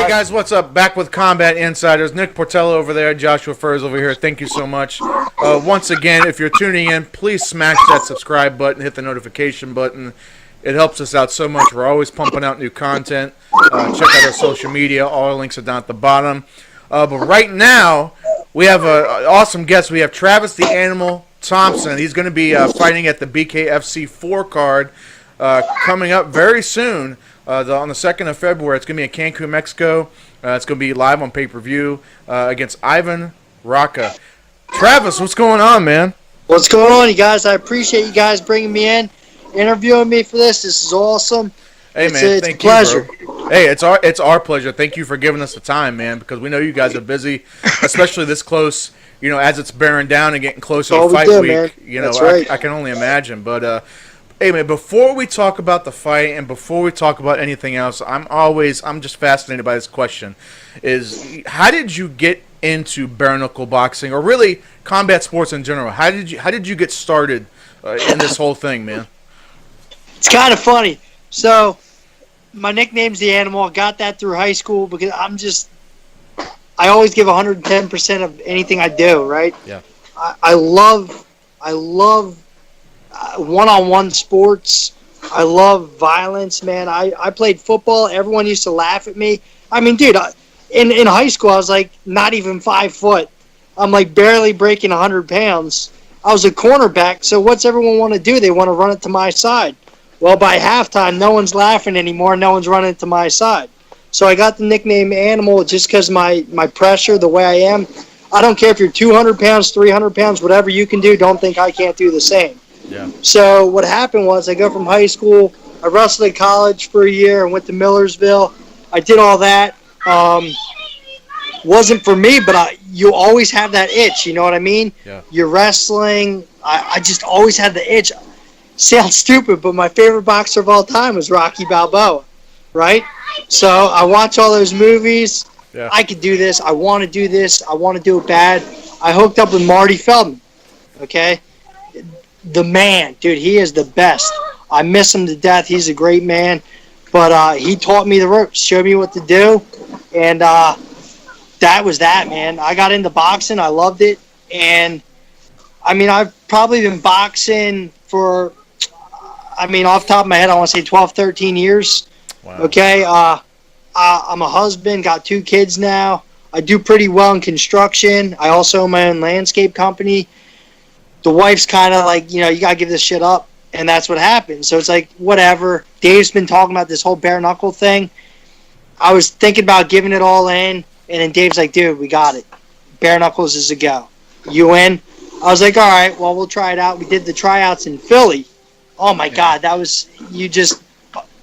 Hey guys, what's up? Back with Combat Insiders. Nick Portello over there, Joshua Furs over here. Thank you so much. Once again, if you're tuning in, please smash that subscribe button, hit the notification button. It helps us out so much. We're always pumping out new content. Check out our social media. All our links are down at the bottom. But right now, we have an awesome guest. We have Travis the Animal Thompson. He's going to be fighting at the BKFC 4 card coming up very soon. On the 2nd of February, it's going to be in Cancun, Mexico. It's going to be live on pay-per-view against Ivan Raka. Travis, what's going on, man? What's going on, you guys? I appreciate you guys bringing me in, interviewing me for this. This is awesome. Hey, man, it's a pleasure. Hey, it's our pleasure. Thank you for giving us the time, man, because we know you guys are busy, especially this close, as it's bearing down and getting closer to fight week. Man. That's right. I can only imagine. But, hey, man, before we talk about the fight and before we talk about anything else, I'm just fascinated by this question, is how did you get into bare knuckle boxing, or really combat sports in general? How did you get started in this whole thing, man? It's kind of funny. So, my nickname's The Animal. I got that through high school because I always give 110% of anything I do, right? Yeah. I love one-on-one sports. I love violence, man. I played football. Everyone used to laugh at me. I mean, dude, in high school, I was like not even 5 foot. I'm like barely breaking 100 pounds. I was a cornerback, so what's everyone want to do? They want to run it to my side. Well, by halftime, no one's laughing anymore. No one's running to my side. So I got the nickname Animal just because my pressure, the way I am. I don't care if you're 200 pounds, 300 pounds, whatever you can do, don't think I can't do the same. Yeah. So what happened was I go from high school, I wrestled at college for a year and went to Millersville. I did all that. Wasn't for me, but you always have that itch, you know what I mean? Yeah. You're wrestling. I just always had the itch. Sounds stupid, but my favorite boxer of all time was Rocky Balboa, right? So I watch all those movies. Yeah. I could do this. I want to do this. I want to do it bad. I hooked up with Marty Feldman, okay? The man, dude, he is the best. I miss him to death. He's a great man. But he taught me the ropes, showed me what to do, and that was that, man. I got into boxing. I loved it. And, I mean, I've probably been boxing for, off the top of my head, I want to say 12, 13 years. Wow. Okay? I'm a husband, got 2 kids now. I do pretty well in construction. I also own my own landscape company. The wife's kind of like, you got to give this shit up. And that's what happened. So it's like, whatever. Dave's been talking about this whole bare knuckle thing. I was thinking about giving it all in. And then Dave's like, dude, we got it. Bare knuckles is a go. You in? I was like, all right, well, we'll try it out. We did the tryouts in Philly. Oh, my God. That was, you just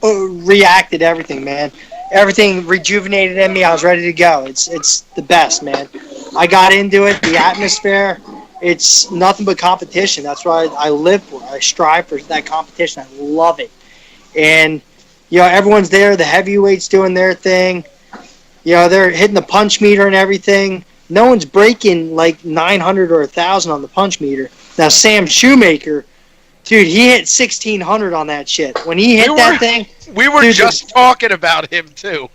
reacted everything, man. Everything rejuvenated in me. I was ready to go. It's the best, man. I got into it. The atmosphere. It's nothing but competition. That's what I live for. I strive for that competition. I love it. And, everyone's there. The heavyweights doing their thing. They're hitting the punch meter and everything. No one's breaking like 900 or 1,000 on the punch meter. Now, Sam Shoemaker, dude, he hit 1,600 on that shit. When he hit that thing. We were just talking about him, too.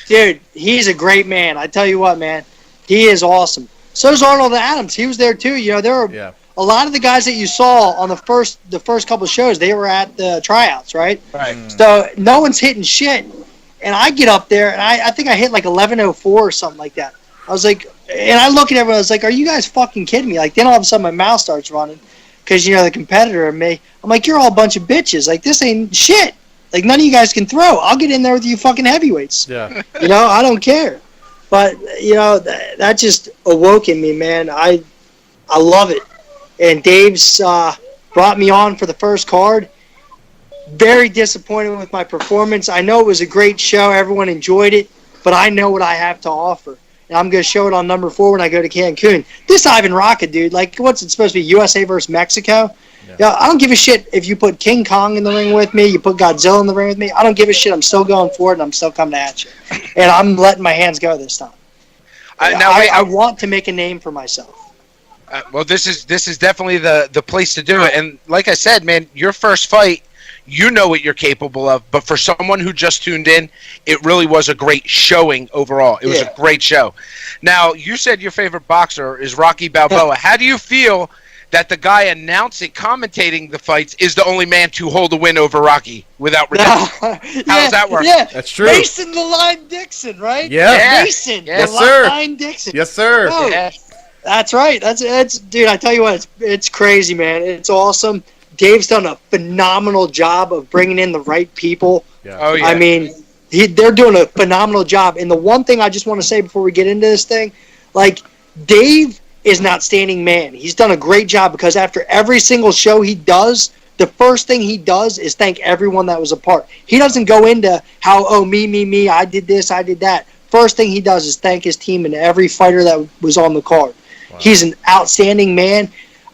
Dude, he's a great man. I tell you what, man. He is awesome. So is Arnold Adams. He was there too. There were a lot of the guys that you saw on the first couple of shows. They were at the tryouts, right? Right. So no one's hitting shit, and I get up there and I think I hit like 11:04 or something like that. I was like, and I look at everyone. I was like, "Are you guys fucking kidding me?" Like then all of a sudden my mouth starts running because the competitor and me. I'm like, "You're all a bunch of bitches. Like this ain't shit. Like none of you guys can throw. I'll get in there with you fucking heavyweights. Yeah. I don't care." But, that just awoke in me, man. I love it. And Dave's brought me on for the first card. Very disappointed with my performance. I know it was a great show. Everyone enjoyed it. But I know what I have to offer. And I'm going to show it on number 4 when I go to Cancun. This Ivan Raka, dude, like, what's it supposed to be, USA versus Mexico? Yeah. I don't give a shit if you put King Kong in the ring with me, you put Godzilla in the ring with me. I don't give a shit. I'm still going for it, and I'm still coming at you. And I'm letting my hands go this time. I want to make a name for myself. Well, this is definitely the place to do it. And like I said, man, your first fight, You know what you're capable of. But for someone who just tuned in, it really was a great showing overall. It was a great show. Now, you said your favorite boxer is Rocky Balboa. How do you feel that the guy announcing, commentating the fights is the only man to hold a win over Rocky without redemption? How does that work? Yeah, that's true. Mason the Line Dixon, right? Yeah. Mason yes, the sir. Line Dixon. Yes, sir. Oh, Yeah. that's right. That's dude. I tell you what, it's crazy, man. It's awesome. Dave's done a phenomenal job of bringing in the right people. Yeah. Oh, yeah. I mean, they're doing a phenomenal job. And the one thing I just want to say before we get into this thing, like, Dave is an outstanding man. He's done a great job because after every single show he does, the first thing he does is thank everyone that was a part. He doesn't go into how, oh, me, I did this, I did that. First thing he does is thank his team and every fighter that was on the card. Wow. He's an outstanding man.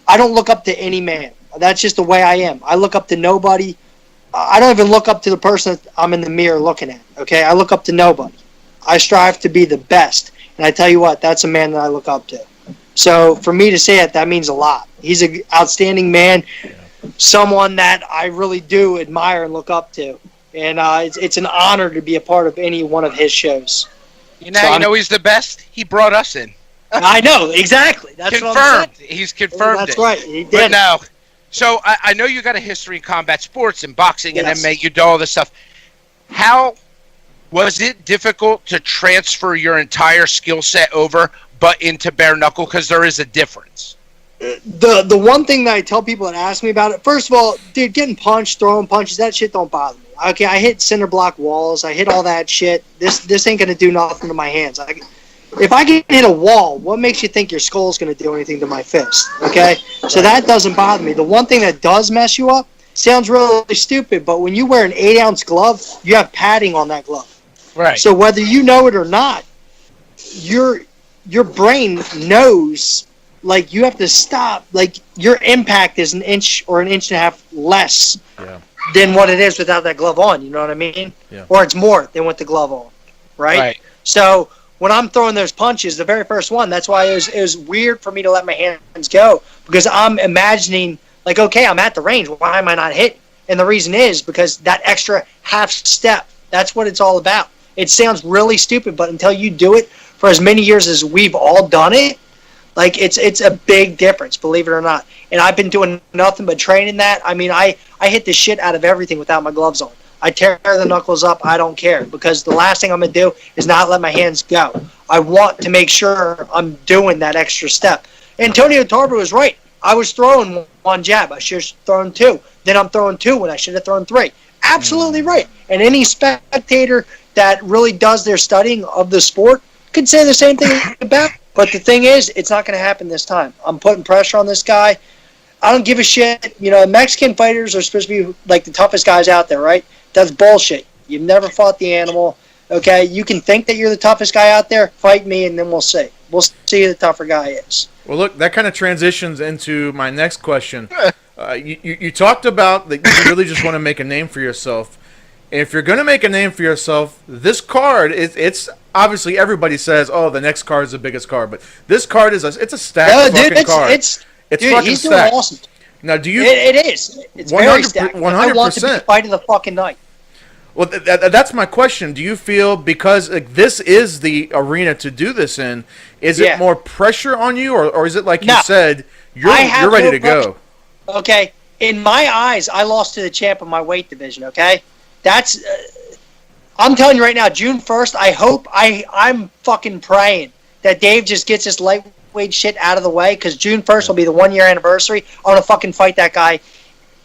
I don't look up to any man. That's just the way I am. I look up to nobody. I don't even look up to the person that I'm in the mirror looking at, okay? I look up to nobody. I strive to be the best. And I tell you what, that's a man that I look up to. So for me to say it, that means a lot. He's an outstanding man, someone that I really do admire and look up to. And it's an honor to be a part of any one of his shows. You know he's the best? He brought us in. I know, exactly. That's confirmed. What I'm saying. He's confirmed That's it. right. He did. But now, so I know you got a history in combat sports and boxing and MMA. You do all this stuff. How was it difficult to transfer your entire skill set over, but into bare knuckle? Because there is a difference. The one thing that I tell people that ask me about it, first of all, dude, getting punched, throwing punches, that shit don't bother me. Okay, I hit cinder block walls. I hit all that shit. This ain't going to do nothing to my hands. If I can hit a wall, what makes you think your skull's going to do anything to my fist? Okay? So that doesn't bother me. The one thing that does mess you up sounds really stupid, but when you wear an 8-ounce glove, you have padding on that glove. Right. So whether you know it or not, your brain knows, like, you have to stop. Like, your impact is an inch or an inch and a half less than what it is without that glove on. You know what I mean? Yeah. Or it's more than with the glove on. Right? So when I'm throwing those punches, the very first one, that's why it was weird for me to let my hands go, because I'm imagining, like, okay, I'm at the range. Why am I not hitting? And the reason is because that extra half step, that's what it's all about. It sounds really stupid, but until you do it for as many years as we've all done it, like, it's a big difference, believe it or not. And I've been doing nothing but training that. I mean, I hit the shit out of everything without my gloves on. I tear the knuckles up. I don't care, because the last thing I'm going to do is not let my hands go. I want to make sure I'm doing that extra step. Antonio Tarver was right. I was throwing one jab. I should have thrown two. Then I'm throwing two when I should have thrown three. Absolutely right. And any spectator that really does their studying of the sport could say the same thing about it. But the thing is, it's not going to happen this time. I'm putting pressure on this guy. I don't give a shit. You know, Mexican fighters are supposed to be like the toughest guys out there, right? That's bullshit. You've never fought the animal. Okay, you can think that you're the toughest guy out there. Fight me, and then we'll see. We'll see who the tougher guy is. Well, look, that kind of transitions into my next question. You talked about that you really just want to make a name for yourself. And if you're going to make a name for yourself, this card it's obviously everybody says, oh, the next card is the biggest card, but this card is it's a stacked fucking card. It's dude, fucking he's stacked. Doing awesome. Now, do you? It is. It's 100%, very stacked. 100%. I want to be the fight of the fucking night. Well, that's my question. Do you feel, because this is the arena to do this in, is it more pressure on you, or is it like you said, you're ready to go? Okay, in my eyes, I lost to the champ of my weight division. Okay, that's. I'm telling you right now, June 1st. I hope I'm fucking praying that Dave just gets this lightweight shit out of the way, because June 1st will be the 1 year anniversary. I want to fucking fight that guy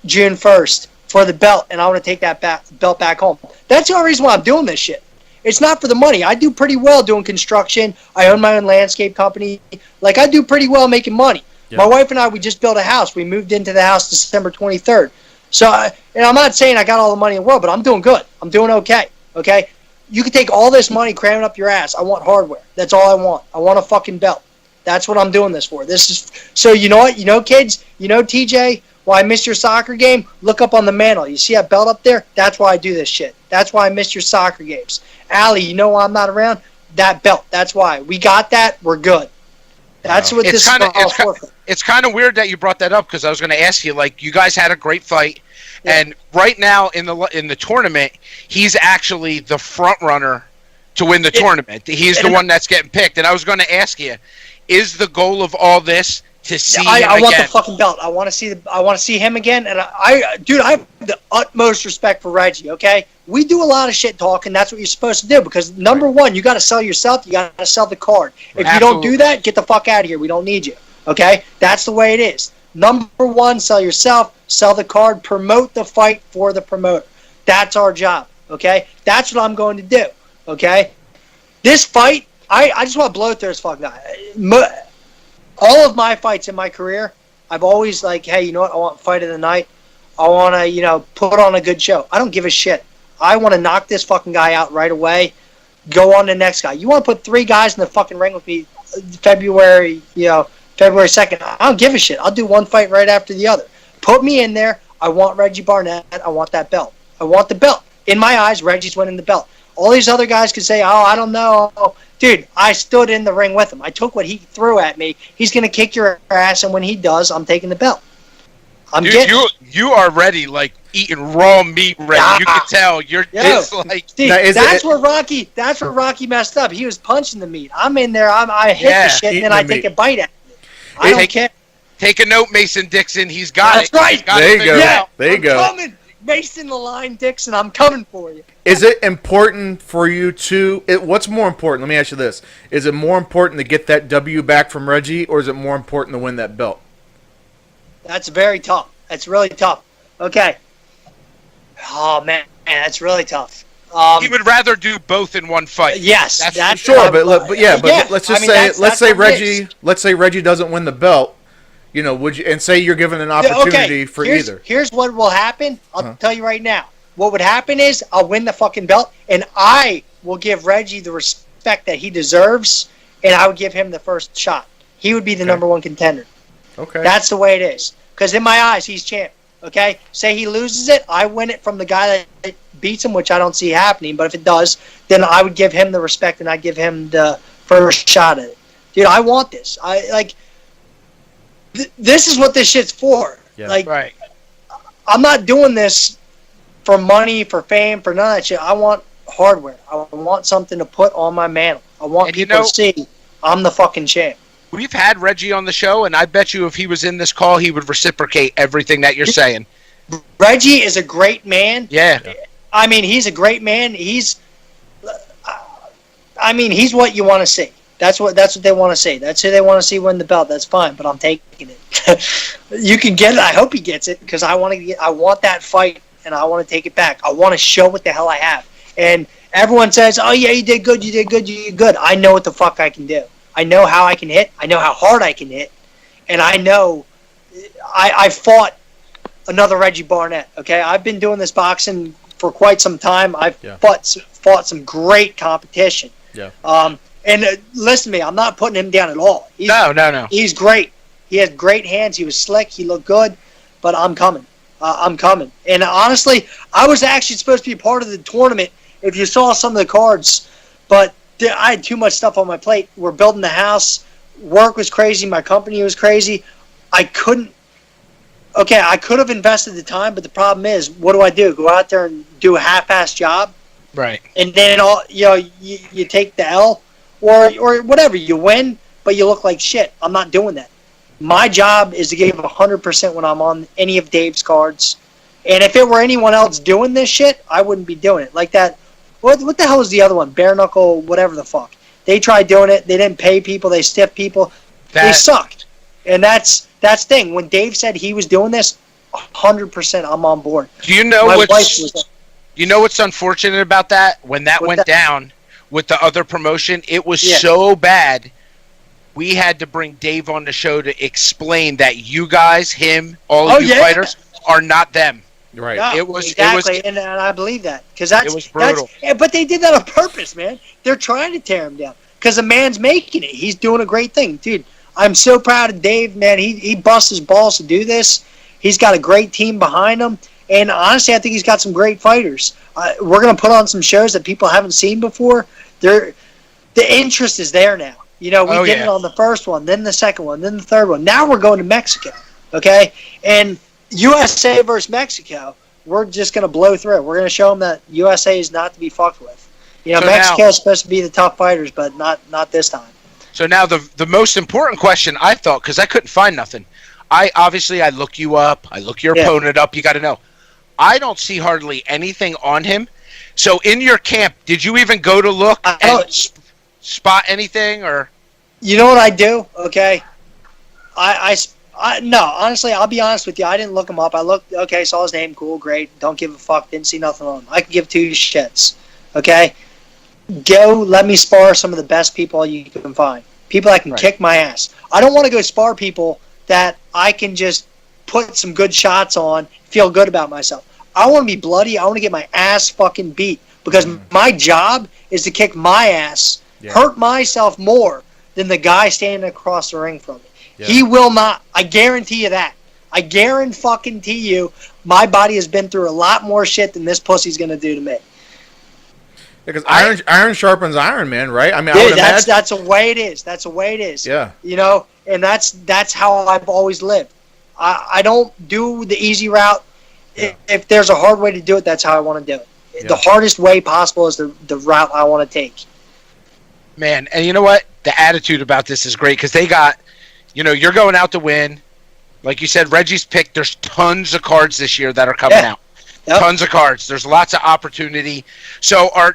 June 1st. For the belt, and I want to take that belt back home. That's the only reason why I'm doing this shit. It's not for the money. I do pretty well doing construction. I own my own landscape company. Like, I do pretty well making money. Yeah. My wife and I, we just built a house. We moved into the house December 23rd. So, and I'm not saying I got all the money in the world, but I'm doing good. I'm doing okay. Okay? You can take all this money, cram it up your ass. I want hardware. That's all I want. I want a fucking belt. That's what I'm doing this for. This is so, you know what? You know, kids? You know, TJ? Why I missed your soccer game? Look up on the mantle. You see that belt up there? That's why I do this shit. That's why I missed your soccer games. Allie, you know why I'm not around? That belt. That's why. We got that. We're good. That's what It's this kind of is all for. it's kind of weird that you brought that up because I was going to ask you, like, you guys had a great fight, Yeah. and right now in the tournament, he's actually the front runner to win the tournament. He's the one that's getting picked, and I was going to ask you, is the goal of all this to see him I want again? the fucking belt. I want to see him again. And dude, I have the utmost respect for Reggie. Okay, we do a lot of shit talking. That's what you're supposed to do because number one, you got to sell yourself. You got to sell the card. If you don't do that, get the fuck out of here. We don't need you. Okay, that's the way it is. Number one, sell yourself, sell the card, promote the fight for the promoter. That's our job. Okay, that's what I'm going to do. Okay, this fight, I just want to blow through this fucking guy. All of my fights in my career, I've always like, hey, you know what? I want fight of the night. I want to, put on a good show. I don't give a shit. I want to knock this fucking guy out right away. Go on to the next guy. You want to put 3 guys in the fucking ring with me February 2nd. I don't give a shit. I'll do one fight right after the other. Put me in there. I want Reggie Barnett. I want that belt. I want the belt. In my eyes, Reggie's winning the belt. All these other guys could say, oh, I don't know. Dude, I stood in the ring with him. I took what he threw at me. He's going to kick your ass, and when he does, I'm taking the belt. You are ready, like eating raw meat ready. You can tell. It's like... Steve, that's where Rocky messed up. He was punching the meat. I'm in there. I hit the shit, and then I take a bite at it. I don't care. Take a note, Mason Dixon. He's got it. That's right. There you go. Yeah, there you go. Coming. Mason the Line Dixon, I'm coming for you. Is it important for you to... what's more important? Let me ask you this. Is it more important to get that W back from Reggie, or is it more important to win that belt? That's very tough. That's really tough. Okay. Oh, man, that's really tough. He would rather do both in one fight. Yes. That's sure, but let's just say Reggie doesn't win the belt. Would you and say you're given an opportunity for either? Here's what will happen. I'll tell you right now. What would happen is I'll win the fucking belt, and I will give Reggie the respect that he deserves, and I would give him the first shot. He would be the number one contender. Okay. That's the way it is. Because in my eyes, he's champ. Okay? Say he loses it, I win it from the guy that beats him, which I don't see happening. But if it does, then I would give him the respect, and I'd give him the first shot at it. Dude, I want this. This is what this shit's for. Yeah. Right. I'm not doing this for money, for fame, for none of that shit. I want hardware. I want something to put on my mantle. I want people to see I'm the fucking champ. We've had Reggie on the show, and I bet you if he was in this call, he would reciprocate everything that you're saying. Reggie is a great man. Yeah. I mean, he's a great man. He's what you want to see. That's what they want to see. That's who they want to see win the belt. That's fine, but I'm taking it. You can get it. I hope he gets it because I want that fight, and I want to take it back. I want to show what the hell I have. And everyone says, "Oh yeah, you did good. You did good. You did good." I know what the fuck I can do. I know how I can hit. I know how hard I can hit, and I know I fought another Reggie Barnett. Okay, I've been doing this boxing for quite some time. I've fought some great competition. Yeah. And listen to me, I'm not putting him down at all. No. He's great. He has great hands. He was slick. He looked good. But I'm coming. I'm coming. And honestly, I was actually supposed to be part of the tournament if you saw some of the cards. But I had too much stuff on my plate. We're building the house. Work was crazy. My company was crazy. I couldn't. Okay, I could have invested the time, but the problem is, what do? Go out there and do a half-ass job? Right. And then you take the L? Or whatever, you win, but you look like shit. I'm not doing that. My job is to give 100% when I'm on any of Dave's cards. And if it were anyone else doing this shit, I wouldn't be doing it. Like that, what the hell is the other one? Bare knuckle, whatever the fuck. They tried doing it. They didn't pay people. They stiffed people. They sucked. And that's the thing. When Dave said he was doing this, 100% I'm on board. Do you know what's unfortunate about that? When that went down with the other promotion, it was so bad. We had to bring Dave on the show to explain that you guys, him, all of you fighters, are not them. Right. No, it was exactly, and I believe that because it was brutal. But they did that on purpose, man. They're trying to tear him down because the man's making it. He's doing a great thing, dude. I'm so proud of Dave, man. He busts his balls to do this. He's got a great team behind him. And honestly, I think he's got some great fighters. We're going to put on some shows that people haven't seen before. The interest is there now. You know, we did it on the first one, then the second one, then the third one. Now we're going to Mexico, okay? And USA versus Mexico, we're just going to blow through it. We're going to show them that USA is not to be fucked with. You know, so Mexico is supposed to be the tough fighters, but not this time. So now the most important question I thought, because I couldn't find nothing. I look you up. I look your opponent up. You got to know. I don't see hardly anything on him. So in your camp, did you even go to look and spot anything? Or you know what I do? Okay, no, honestly, I'll be honest with you. I didn't look him up. I looked, okay, saw his name, cool, great. Don't give a fuck. Didn't see nothing on him. I could give two shits. Okay, go. Let me spar some of the best people you can find. People that can kick my ass. I don't want to go spar people that I can just put some good shots on, feel good about myself. I want to be bloody. I want to get my ass fucking beat because my job is to kick my ass, hurt myself more than the guy standing across the ring from me. Yeah. He will not. I guarantee you that. I guarantee you my body has been through a lot more shit than this pussy's going to do to me. Because iron sharpens iron, man, right? I mean, dude, that's the way it is. That's the way it is. Yeah. You know, and that's how I've always lived. I don't do the easy route. Yeah. If there's a hard way to do it, that's how I want to do it. Yeah. The hardest way possible is the route I want to take. Man, and you know what? The attitude about this is great because they got, you know, you're going out to win. Like you said, Reggie's picked. There's tons of cards this year that are coming out. Yep. Tons of cards. There's lots of opportunity. So, I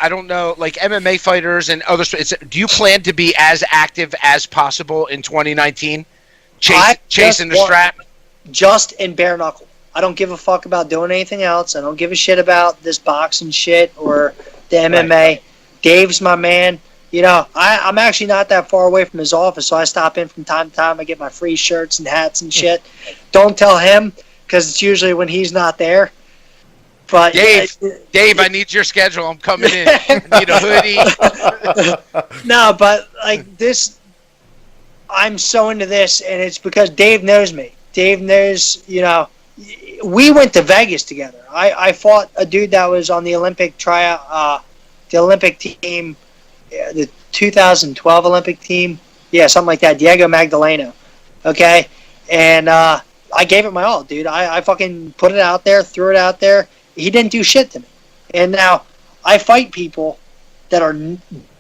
don't know, like MMA fighters and others. Do you plan to be as active as possible in 2019? Chasing the strap? Just in bare knuckle. I don't give a fuck about doing anything else. I don't give a shit about this boxing shit or the MMA. Right. Dave's my man. You know, I'm actually not that far away from his office, so I stop in from time to time. I get my free shirts and hats and shit. Don't tell him, because it's usually when he's not there. But Dave, I need your schedule. I'm coming in. I need a hoodie. No, but like this, I'm so into this, and it's because Dave knows me. Dave knows, you know, we went to Vegas together. I fought a dude that was on the Olympic tryout, the Olympic team, the 2012 Olympic team. Yeah, something like that. Diego Magdaleno. Okay? And I gave it my all, dude. I fucking put it out there, threw it out there. He didn't do shit to me. And now I fight people that are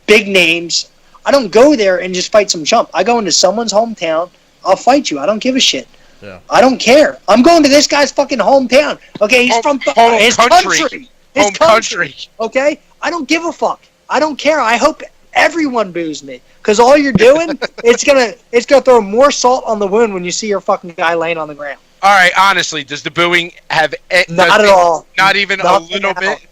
big names. I don't go there and just fight some chump. I go into someone's hometown. I'll fight you. I don't give a shit. Yeah. I don't care. I'm going to this guy's fucking hometown. Okay, he's from his country. His country. Okay? I don't give a fuck. I don't care. I hope everyone boos me. Because all you're doing, it's gonna throw more salt on the wound when you see your fucking guy laying on the ground. All right, honestly, does the booing have... Not at all. Not even a little bit?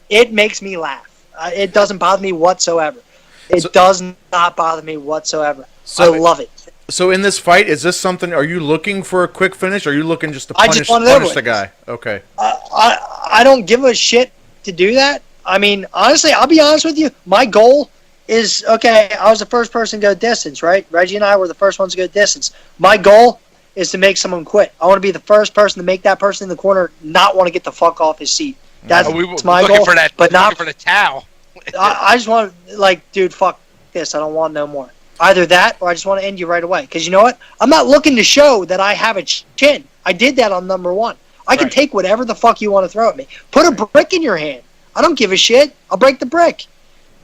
It makes me laugh. It doesn't bother me whatsoever. It does not bother me whatsoever. I love it. So in this fight, is this something... Are you looking for a quick finish, or are you looking just to punish the guy? Okay. I don't give a shit to do that. I mean, honestly, I'll be honest with you. My goal is... Okay, I was the first person to go distance, right? Reggie and I were the first ones to go distance. My goal is to make someone quit. I want to be the first person to make that person in the corner not want to get the fuck off his seat. That's my goal. But not for the towel. I just want, like, dude, fuck this. I don't want no more. Either that, or I just want to end you right away. Because you know what? I'm not looking to show that I have a chin. I did that on number one. I can take whatever the fuck you want to throw at me. Put a brick in your hand. I don't give a shit. I'll break the brick.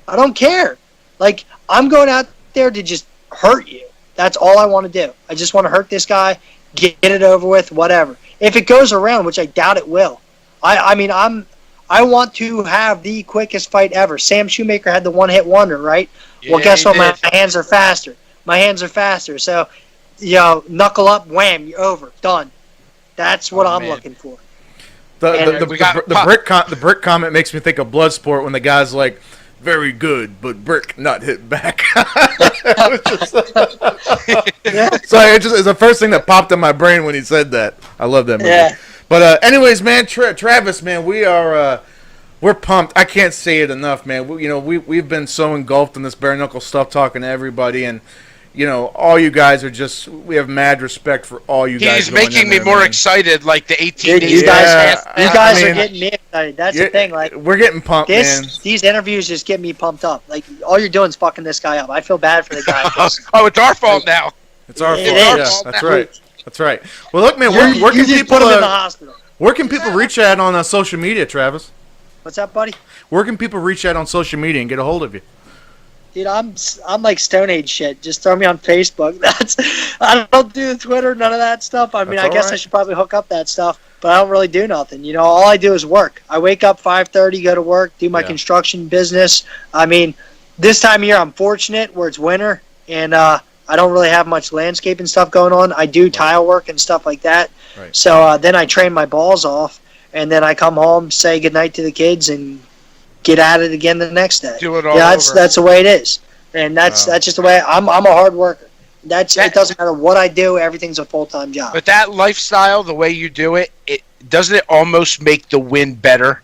I don't care. Like, I'm going out there to just hurt you. That's all I want to do. I just want to hurt this guy, get it over with, whatever. If it goes around, which I doubt it will. I want to have the quickest fight ever. Sam Shoemaker had the one-hit wonder, right? Yeah, well, guess what? My hands are faster. My hands are faster. So, you know, knuckle up, wham, you're over, done. That's what I'm looking for. The brick comment makes me think of Bloodsport when the guy's like, very good, but brick not hit back. So it's the first thing that popped in my brain when he said that. I love that movie. Yeah. But anyways, man, Travis, man, we're pumped. I can't say it enough, man. We've been so engulfed in this bare knuckle stuff, talking to everybody, and all you guys are just. We have mad respect for all you guys. He's making me more excited, like the 18. Dude, you guys are getting me excited. That's the thing. Like, we're getting pumped, man. These interviews just get me pumped up. Like, all you're doing is fucking this guy up. I feel bad for the guy. Oh, it's our fault now. It's our fault. It Yeah, is. that's right. That's right. Well, look, man, where You can just people put him in the hospital. where can people reach at on social media, Travis? What's up, buddy? Where can people reach at on social media and get a hold of you? Dude, I'm like Stone Age shit. Just throw me on Facebook. I don't do Twitter, none of that stuff. I mean, That's I guess all right. I should probably hook up that stuff, but I don't really do nothing. All I do is work. I wake up 5:30, go to work, do my construction business. I mean, this time of year I'm fortunate where it's winter and I don't really have much landscaping stuff going on. I do tile work and stuff like that. Right. So then I train my balls off, and then I come home, say goodnight to the kids, and get at it again the next day. Do it all that's over. that's the way it is, and that's just the way I'm a hard worker. It doesn't matter what I do. Everything's a full-time job. But that lifestyle, the way you do it, doesn't it almost make the win better?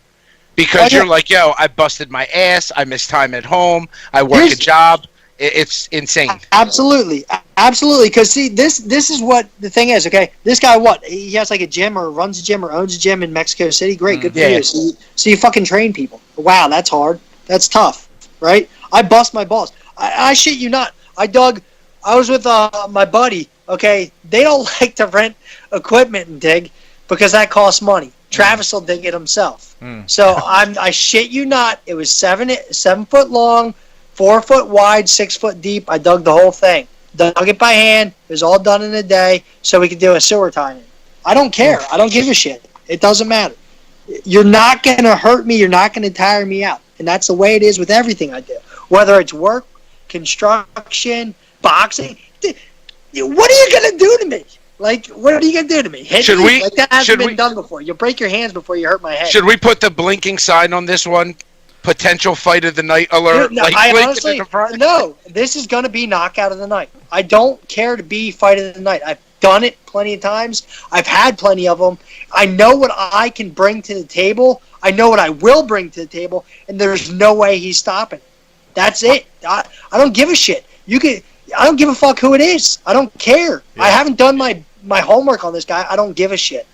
Because you're like, yo, I busted my ass. I missed time at home. I work a job. It's insane. Absolutely. Because see, this is what the thing is. Okay, this guy, he has like a gym or runs a gym or owns a gym in Mexico City. Great, good for you. So you fucking train people. Wow, that's hard. That's tough, right? I bust my balls. I shit you not. I was with my buddy. Okay, they don't like to rent equipment and dig because that costs money. Travis will dig it himself. So I shit you not. It was 7 foot long, 4 foot wide, 6 foot deep. I dug the whole thing. Dug it by hand. It was all done in a day so we could do a sewer tie-in. I don't care. I don't give a shit. It doesn't matter. You're not going to hurt me. You're not going to tire me out. And that's the way it is with everything I do. Whether it's work, construction, boxing. What are you going to do to me? Like, what are you going to do to me? Hit me? Like, that hasn't been done before. You'll break your hands before you hurt my head. Should we put the blinking sign on this one? Potential fight of the night alert. No, no, this is going to be knockout of the night. I don't care to be fight of the night. I've done it plenty of times. I've had plenty of them. I know what I can bring to the table. I know what I will bring to the table, and there's no way he's stopping. That's it. I don't give a shit. I don't give a fuck who it is. I don't care. Yeah. I haven't done my homework on this guy. I don't give a shit.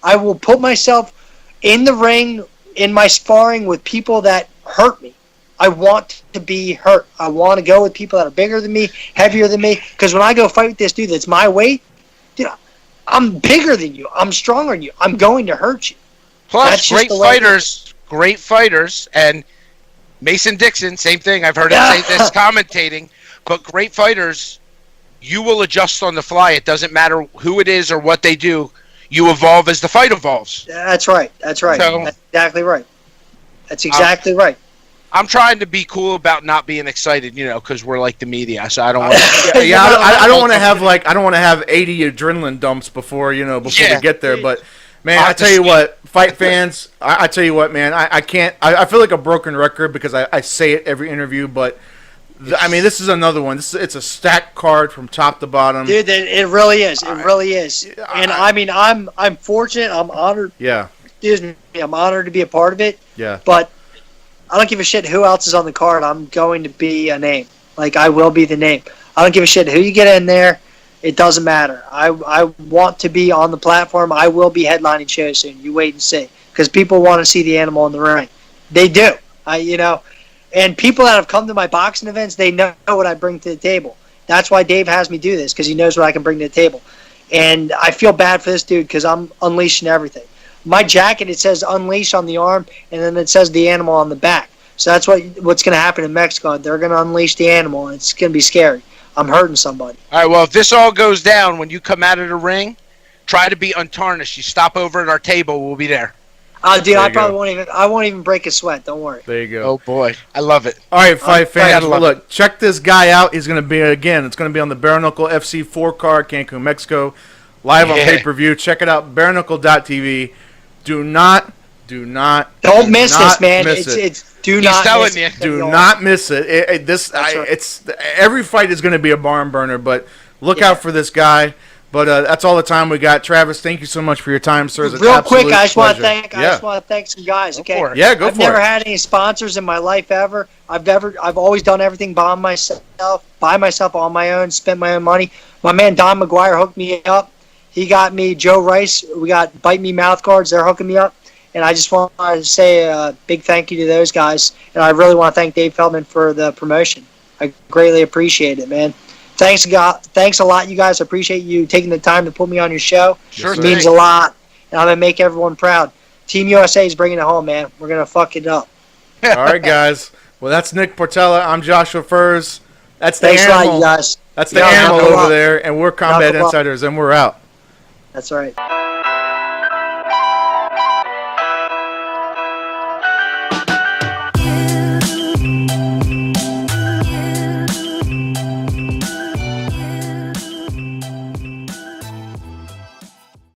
I will put myself in the ring in my sparring with people that hurt me. I want to be hurt. I want to go with people that are bigger than me, heavier than me. Because when I go fight with this dude that's my weight, dude, I'm bigger than you. I'm stronger than you. I'm going to hurt you. Plus, great fighters, and Mason Dixon, same thing. I've heard him say this commentating. But great fighters, you will adjust on the fly. It doesn't matter who it is or what they do. You evolve as the fight evolves. That's right. So, that's exactly right. That's exactly right. I'm trying to be cool about not being excited, because we're like the media. So I don't want. I don't want to have 80 adrenaline dumps before we get there. But man, I tell you what, fight fans, I tell you what, man, I can't. I feel like a broken record because I say it every interview, but. This is another one. It's a stacked card from top to bottom. Dude, it really is. It really is. And I'm fortunate. I'm honored. Yeah. Excuse me. I'm honored to be a part of it. Yeah. But I don't give a shit who else is on the card. I'm going to be a name. Like, I will be the name. I don't give a shit who you get in there. It doesn't matter. I want to be on the platform. I will be headlining shows soon. You wait and see. Because people want to see the animal in the ring. They do. And people that have come to my boxing events, they know what I bring to the table. That's why Dave has me do this, because he knows what I can bring to the table. And I feel bad for this dude because I'm unleashing everything. My jacket, it says unleash on the arm, and then it says the animal on the back. So that's what's going to happen in Mexico. They're going to unleash the animal, and it's going to be scary. I'm hurting somebody. All right, well, if this all goes down, when you come out of the ring, try to be untarnished. You stop over at our table, we'll be there. Dude, I won't even break a sweat. Don't worry. There you go. Oh boy, I love it. All right, fight fans. Look, check this guy out. He's going to be it's going to be on the Bare Knuckle FC 4 card, Cancun, Mexico, live on pay-per-view. Check it out, bareknuckle.tv. Do not miss this, man. Do not miss it. Every fight is going to be a barn burner, but look out for this guy. But that's all the time we got. Travis, thank you so much for your time, sir. It's an Real quick, absolute I just want to pleasure. thank. I just want to thank some guys. Okay. for it. Yeah, go I've for never it. had any sponsors in my life ever. I've always done everything by myself, on my own, spent my own money. My man Don McGuire hooked me up. He got me Joe Rice. We got Bite Me mouth guards. They're hooking me up. And I just want to say a big thank you to those guys. And I really want to thank Dave Feldman for the promotion. I greatly appreciate it, man. Thanks a lot, you guys. I appreciate you taking the time to put me on your show. Sure It means a thing. lot. And I'm going to make everyone proud. Team USA is bringing it home, man. We're going to fuck it up. All right, guys. Well, that's Nick Portella. I'm Joshua Furs. That's the Thanks a lot, animal. you guys. That's the Yeah, animal knuckle over up. there, and we're Combat Knuckle up. Insiders, and we're out. That's right.